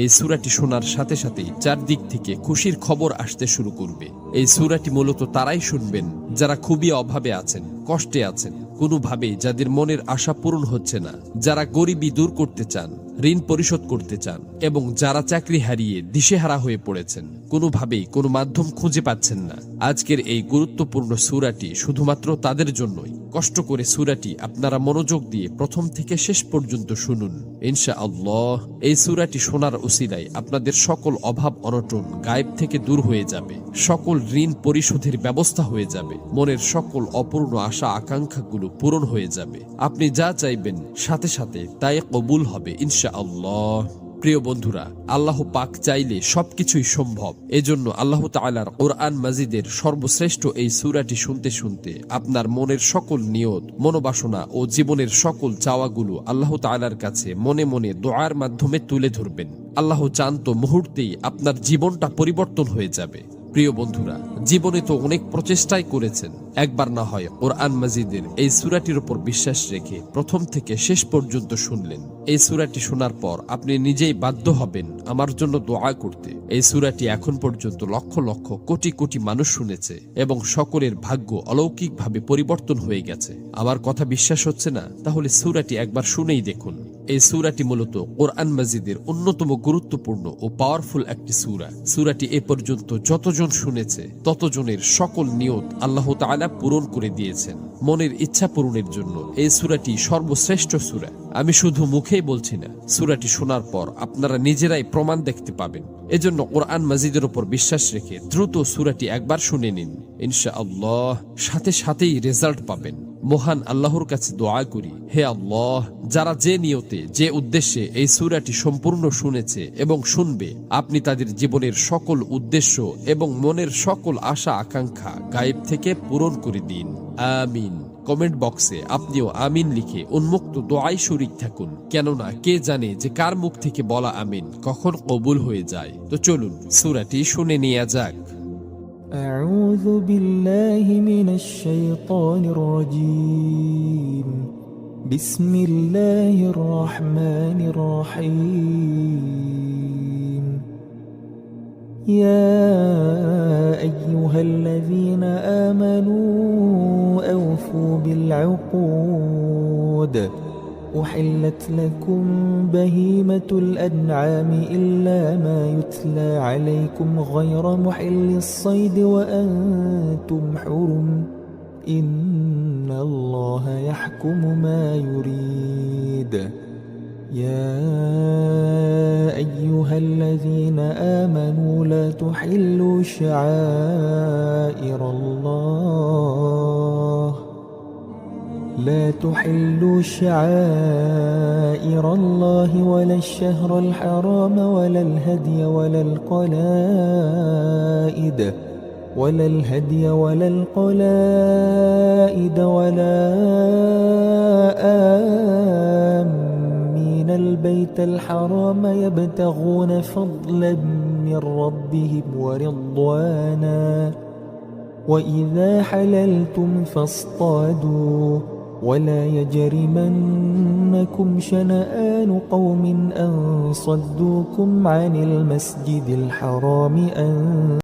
এই সূরাটি শোনার সাথে সাথেই চারদিক থেকে খুশির খবর আসতে শুরু করবে। এই সূরাটি মূলত তারাই শুনবেন যারা খুবই অভাবে আছেন, কষ্টে আছেন, কোনোভাবেই যাদের মনের আশা পূরণ হচ্ছে না, যারা গরিবি দূর করতে চান, ঋণ পরিশোধ করতে চান, এবং যারা চাকরি হারিয়ে দিশেহারা হয়ে পড়েছেন, কোনোভাবেই কোনো মাধ্যম খুঁজে পাচ্ছেন না। আজকের এই গুরুত্বপূর্ণ সূরাটি শুধুমাত্র তাদের জন্যই। কষ্ট করে সূরাটি আপনারা মনোযোগ দিয়ে প্রথম থেকে শেষ পর্যন্ত শুনুন। ইনশাআল্লাহ এই সূরাটি শোনার উসিলায় আপনাদের সকল অভাব অনটন গায়েব থেকে দূর হয়ে যাবে, সকল ঋণ পরিশোধের ব্যবস্থা হয়ে যাবে, মনের সকল অপূর্ণ আশা আকাঙ্ক্ষাগুলো পূরণ হয়ে যাবে। আপনি যা চাইবেন সাথে সাথে তাই কবুল হবে ইনশাআল্লাহ। প্রিয় বন্ধুরা, আল্লাহ পাক চাইলে সবকিছুই সম্ভব। এজন্য আল্লাহ তাআলার কোরআন মাজিদের সর্বশ্রেষ্ঠ এই সূরাটি শুনতে শুনতে আপনার মনের সকল নিয়ত, মনোবাসনা ও জীবনের সকল চাওয়াগুলো আল্লাহ তাআলার কাছে মনে মনে দোয়ার মাধ্যমে তুলে ধরবেন। আল্লাহ চান তো মুহূর্তেই আপনার জীবনটা পরিবর্তন হয়ে যাবে। প্রিয় বন্ধুরা, জীবনে তো অনেক প্রচেষ্টাই করেছেন, একবার না হয় কোরআন মাজিদের এই সূরাটির উপর বিশ্বাস রেখে প্রথম থেকে শেষ পর্যন্ত শুনলেন। এই সূরাটি শোনার পর আপনি নিজেই বাধ্য হবেন আমার জন্য দোয়া করতে। এই সূরাটি এখন পর্যন্ত লক্ষ লক্ষ কোটি কোটি মানুষ শুনেছে এবং সকলের ভাগ্য অলৌকিকভাবে পরিবর্তন হয়ে গেছে। আমার কথা বিশ্বাস হচ্ছে না? তাহলে সূরাটি একবার শুনেই দেখুন। এই সূরাটি মূলত কোরআন মাজিদের অন্যতম গুরুত্বপূর্ণ ও পাওয়ারফুল একটি সূরা। সূরাটি এ পর্যন্ত যতজন শুনেছে ততজনের সকল নিয়ত আল্লাহ তাআলা পূরণ করে দিয়েছেন। মনের ইচ্ছা পূরণের জন্য এই সূরাটি সর্বশ্রেষ্ঠ সূরা। আমি শুধু মুখেই বলছি না, সূরাটি শোনার পর আপনারা নিজেরাই প্রমাণ দেখতে পাবেন। এজন্য কোরআন মাজিদের উপর বিশ্বাস রেখে দ্রুত সূরাটি একবার শুনে নিন। ইনশাআল্লাহ সাথে সাথেই রেজাল্ট পাবেন। মহান আল্লাহর কাছে দোয়া করি, হে আল্লাহ, যারা যে নিয়তে যে উদ্দেশ্যে এই সূরাটি সম্পূর্ণ শুনেছে এবং শুনবে, আপনি তাদের জীবনের সকল উদ্দেশ্য এবং মনের সকল আশা আকাঙ্ক্ষা গায়েব থেকে পূরণ করে দিন। আমিন। কমেন্ট বক্সে আপনিও আমিন লিখে উন্মুক্ত দোয়ায় শরীক থাকুন, কেননা কে জানে যে কার মুখ থেকে বলা আমিন কখন কবুল হয়ে যায়। তো চলুন সূরাটি শুনে নেওয়া যাক। أعوذ بالله من الشيطان الرجيم. بسم الله الرحمن الرحيم. يا أيها الذين آمنوا أوفوا بالعقود. أحلت لكم بهيمة الأنعام إلا ما يتلى عليكم غير محل الصيد وأنتم حرم. إن الله يحكم ما يريد. يا أيها الذين آمنوا لا تحلوا شعائر الله. لا تحلوا شعائر الله ولا الشهر الحرام ولا الهدي ولا القلائد ولا آمين البيت الحرام يبتغون فضلا من ربهم ورضوانا. وإذا حللتم فاصطادوا ولا يجرمنكم شنآن قوم أن صدوكم عن المسجد الحرام أن